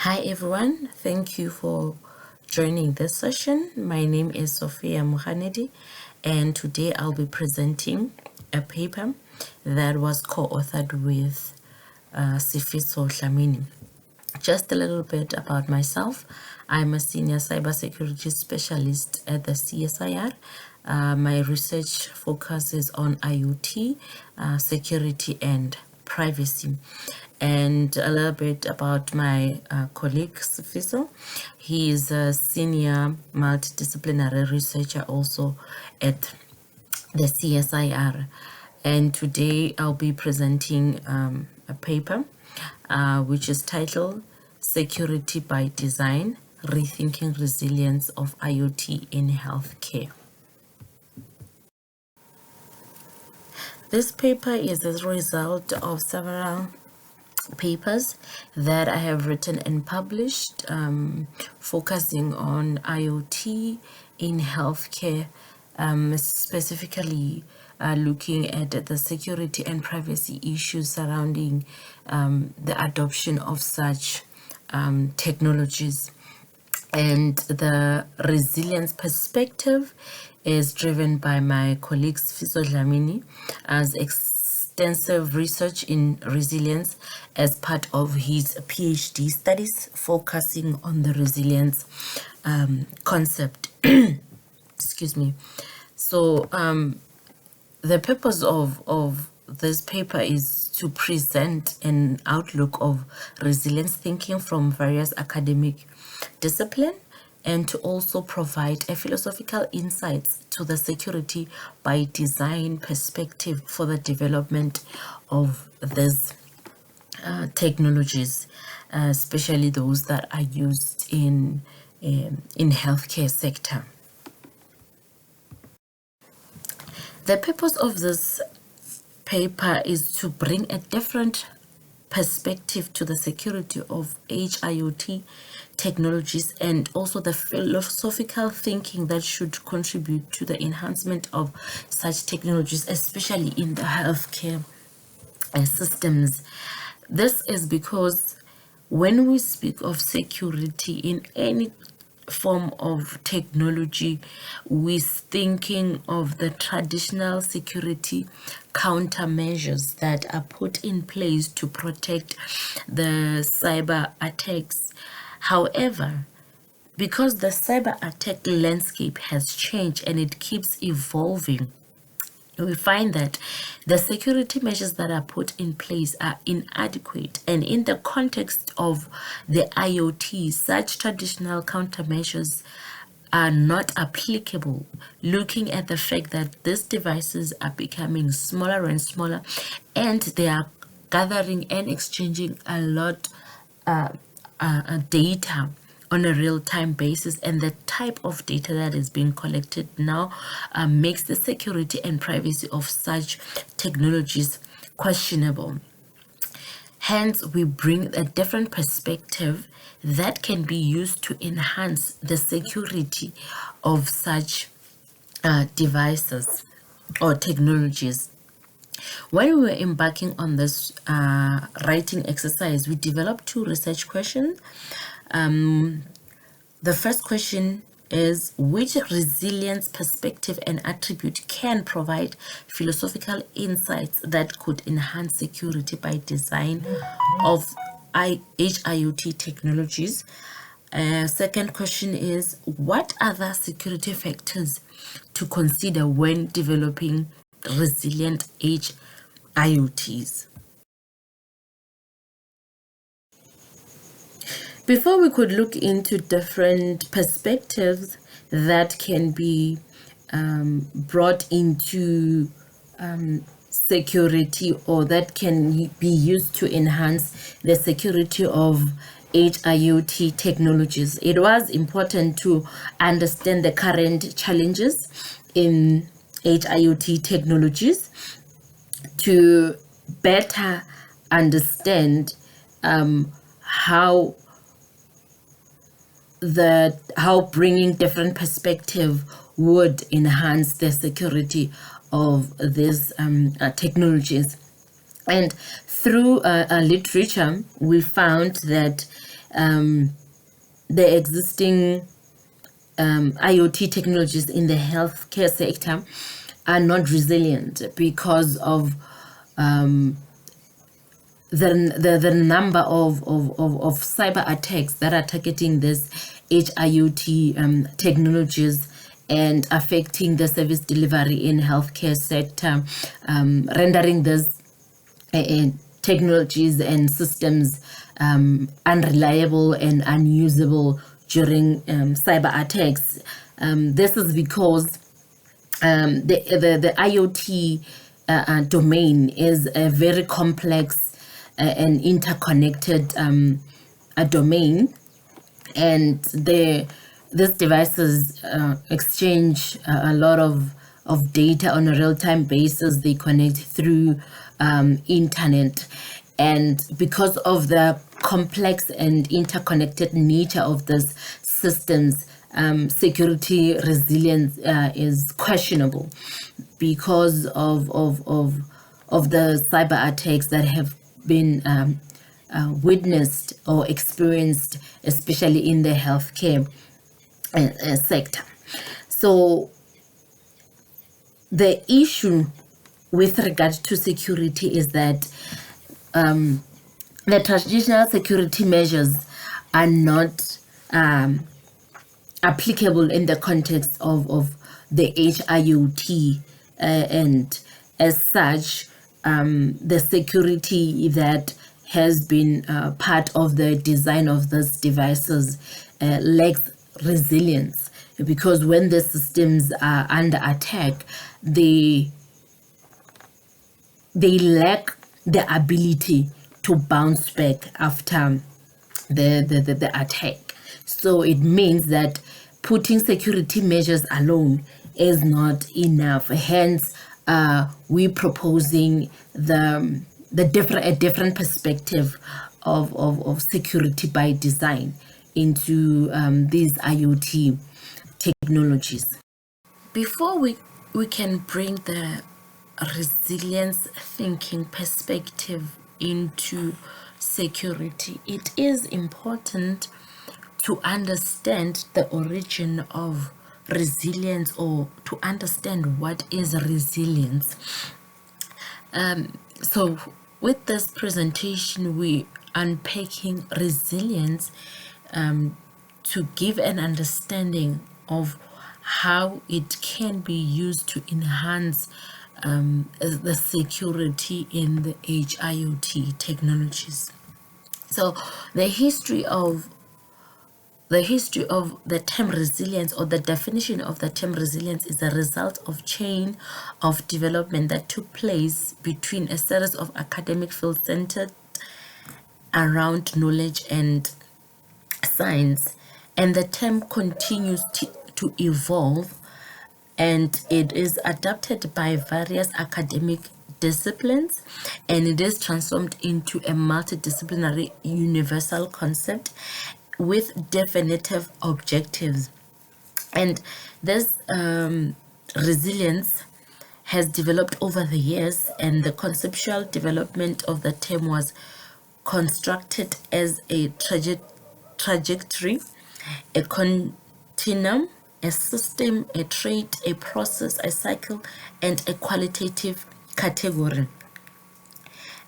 Hi everyone, thank you for joining this session. My name is Sophia Moganedi, and today I'll be presenting a paper that was co-authored with Sophia. Just a little bit about myself. I'm a senior cybersecurity specialist at the CSIR. My research focuses on IoT, security and privacy. And a little bit about my colleague Sophia. He is a senior multidisciplinary researcher also at the CSIR. And today I'll be presenting a paper which is titled Security by Design, Rethinking Resilience of IoT in Healthcare. This paper is a result of several papers that I have written and published focusing on IoT in healthcare, specifically looking at the security and privacy issues surrounding the adoption of such technologies. And the resilience perspective is driven by my colleague Sophia as extensive research in resilience as part of his PhD studies focusing on the resilience concept. Excuse me. So the purpose of this paper is to present an outlook of resilience thinking from various academic disciplines and to also provide a philosophical insights to the security by design perspective for the development of these technologies, especially those that are used in healthcare sector. The purpose of this paper is to bring a different perspective to the security of IoT technologies and also the philosophical thinking that should contribute to the enhancement of such technologies, especially in the healthcare systems. This is because when we speak of security in any form of technology, we're thinking of the traditional security countermeasures that are put in place to protect the cyber attacks. However, because the cyber attack landscape has changed and it keeps evolving, we find that the security measures that are put in place are inadequate. And in the context of the IoT, such traditional countermeasures are not applicable, looking at the fact that these devices are becoming smaller and smaller, and they are gathering and exchanging a lot data on a real-time basis, and the type of data that is being collected now makes the security and privacy of such technologies questionable. Hence, we bring a different perspective that can be used to enhance the security of such devices or technologies. When we were embarking on this writing exercise, we developed two research questions. The first question is, which resilience perspective and attribute can provide philosophical insights that could enhance security by design of IoT technologies? Second question is, what other security factors to consider when developing resilient IoTs? Before we could look into different perspectives that can be brought into security or that can be used to enhance the security of IoT technologies, it was important to understand the current challenges in IoT technologies to better understand how bringing different perspective would enhance the security of these technologies. And through literature, we found that the existing IoT technologies in the healthcare sector are not resilient because of the number of cyber attacks that are targeting this HIoT technologies and affecting the service delivery in healthcare sector, rendering these technologies and systems unreliable and unusable during cyber attacks. This is because the IoT domain is a very complex and interconnected domain, and these devices exchange a lot of data on a real-time basis. They connect through internet, and because of the complex and interconnected nature of these systems, security resilience is questionable because of the cyber attacks that have been witnessed or experienced, especially in the healthcare sector. So the issue with regard to security is that the traditional security measures are not applicable in the context of the HIoT, and as such, the security that has been part of the design of these devices lacks resilience, because when the systems are under attack, they lack the ability to bounce back after the attack. So it means that putting security measures alone is not enough. Hence, we're proposing a different perspective of security by design into these IoT technologies. Before we can bring the resilience thinking perspective into security, it is important to understand the origin of resilience, or to understand what is resilience. So with this presentation, we unpacking resilience to give an understanding of how it can be used to enhance the security in the IoT technologies. So the history of the term resilience, or the definition of the term resilience, is a result of chain of development that took place between a series of academic fields centered around knowledge and science, and the term continues to evolve, and it is adapted by various academic disciplines, and it is transformed into a multidisciplinary universal concept with definitive objectives. And this resilience has developed over the years, and the conceptual development of the term was constructed as a trajectory, a continuum, a system, a trait, a process, a cycle, and a qualitative category.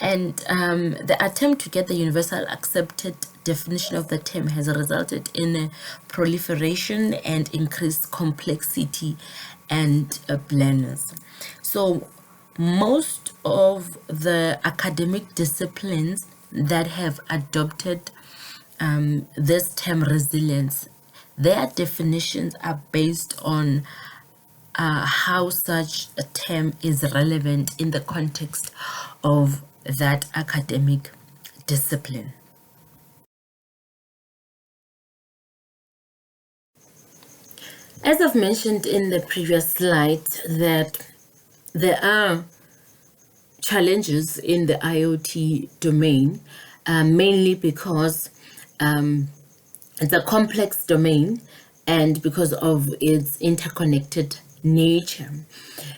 And the attempt to get the universal accepted definition of the term has resulted in a proliferation and increased complexity and blindness. So most of the academic disciplines that have adopted this term resilience, their definitions are based on how such a term is relevant in the context of that academic discipline. As I've mentioned in the previous slide, that there are challenges in the IoT domain, mainly because it's a complex domain, and because of its interconnected nature,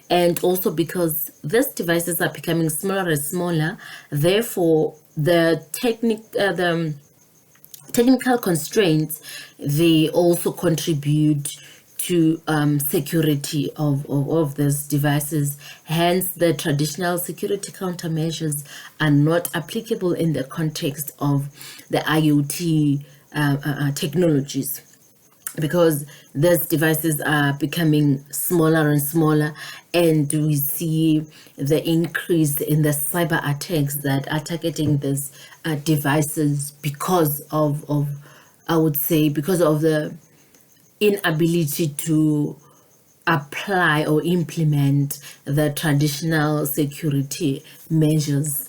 and also because these devices are becoming smaller and smaller. Therefore, the technical constraints, they also contribute to security of these devices. Hence, the traditional security countermeasures are not applicable in the context of the IoT technologies, because these devices are becoming smaller and smaller, and we see the increase in the cyber attacks that are targeting these devices because of I would say because of the inability to apply or implement the traditional security measures.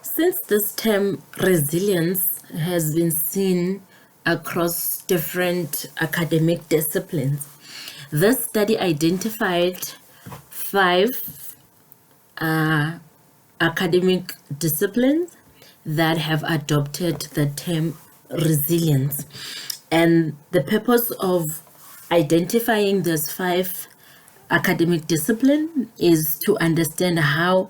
Since this term resilience has been seen across different academic disciplines, this study identified 5 academic disciplines that have adopted the term resilience. And the purpose of identifying those 5 academic disciplines is to understand how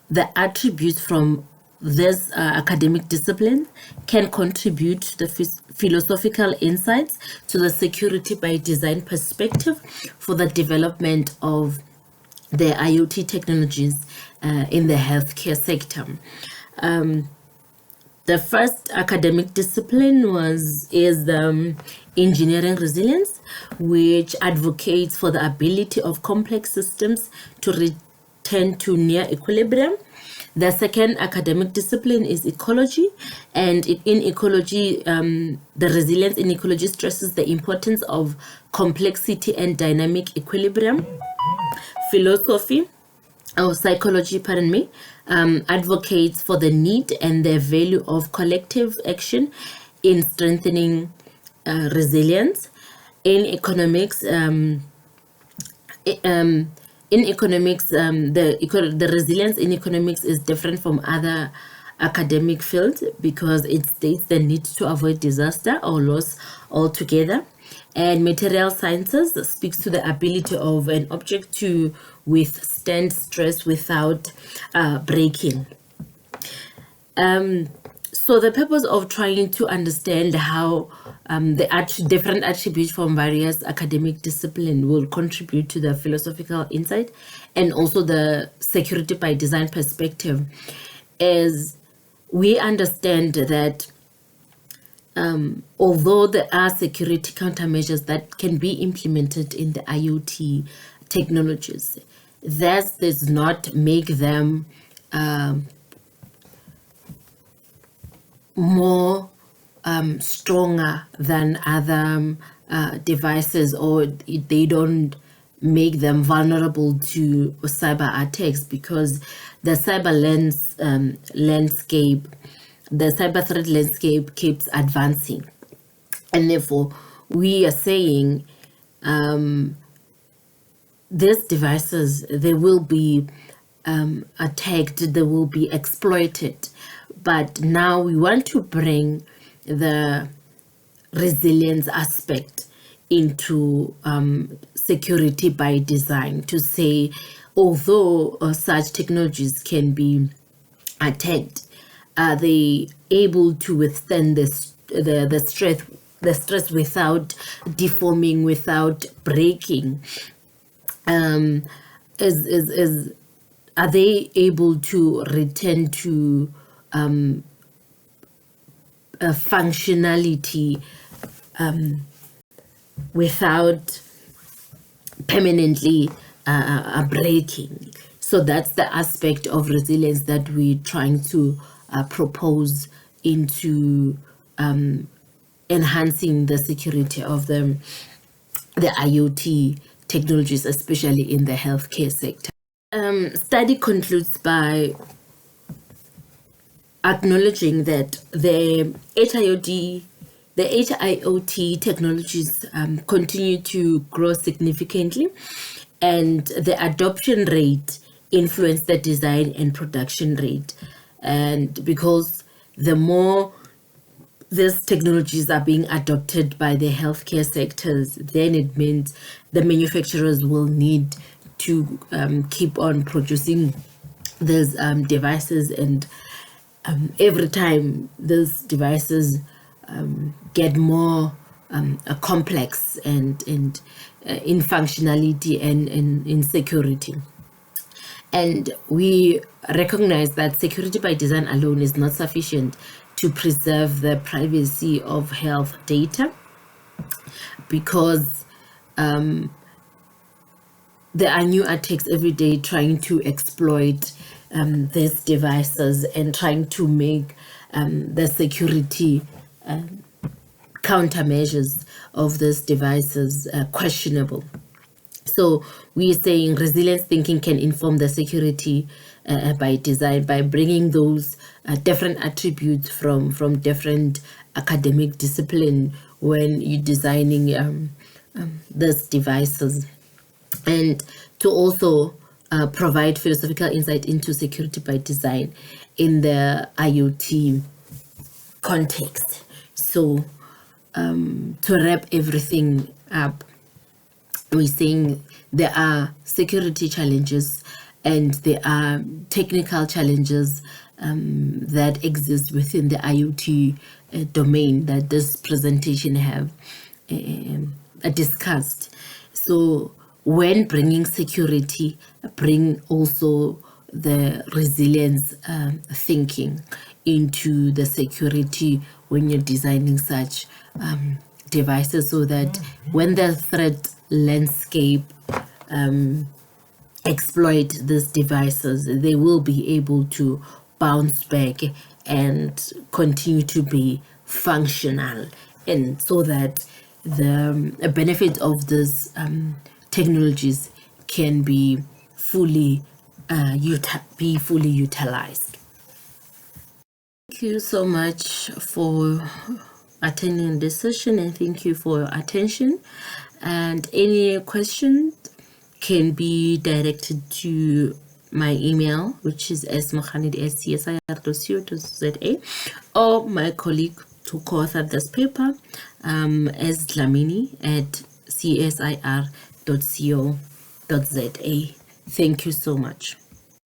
the attributes from this academic discipline can contribute to the philosophical insights to the security by design perspective for the development of the IoT technologies in the healthcare sector. The first academic discipline is engineering resilience, which advocates for the ability of complex systems to return to near equilibrium. The second academic discipline is ecology, and in ecology, the resilience in ecology stresses the importance of complexity and dynamic equilibrium. Philosophy or psychology, advocates for the need and the value of collective action in strengthening resilience. In economics, the resilience in economics is different from other academic fields because it states the need to avoid disaster or loss altogether. And material sciences speaks to the ability of an object to withstand stress without breaking. So the purpose of trying to understand how the different attributes from various academic disciplines will contribute to the philosophical insight and also the security by design perspective is we understand that although there are security countermeasures that can be implemented in the IoT technologies, that does not make them more stronger than other devices, or they don't make them vulnerable to cyber attacks, because the cyber landscape, the cyber threat landscape keeps advancing, and therefore we are saying these devices, they will be attacked, they will be exploited, but now we want to bring the resilience aspect into security by design, to say although such technologies can be attacked, are they able to withstand the stress without deforming, without breaking? Are they able to return to a functionality without permanently breaking? So that's the aspect of resilience that we're trying to propose into enhancing the security of the IoT technologies, especially in the healthcare sector. Study concludes by acknowledging that the HIoT technologies continue to grow significantly, and the adoption rate influence the design and production rate. And because the more these technologies are being adopted by the healthcare sectors, then it means the manufacturers will need to keep on producing these devices, and every time those devices get more complex and in functionality and in security. And we recognize that security by design alone is not sufficient to preserve the privacy of health data, because there are new attacks every day trying to exploit these devices and trying to make the security countermeasures of these devices questionable. So we're saying resilience thinking can inform the security by design, by bringing those different attributes from different academic discipline when you're designing these devices, and to also provide philosophical insight into security by design in the IoT context. So to wrap everything up, we're saying there are security challenges and there are technical challenges that exist within the IoT domain that this presentation have discussed. So when bringing security, bring also the resilience thinking into the security when you're designing such devices, so that when the threat landscape exploit these devices, they will be able to bounce back and continue to be functional, and so that the benefit of these technologies can be fully utilized. Thank you so much for attending this session, and thank you for your attention. And any questions can be directed to my email, which is moganedi@csir.co.za, or my colleague who co-authored this paper, Dlamini@csir.co.za. Thank you so much.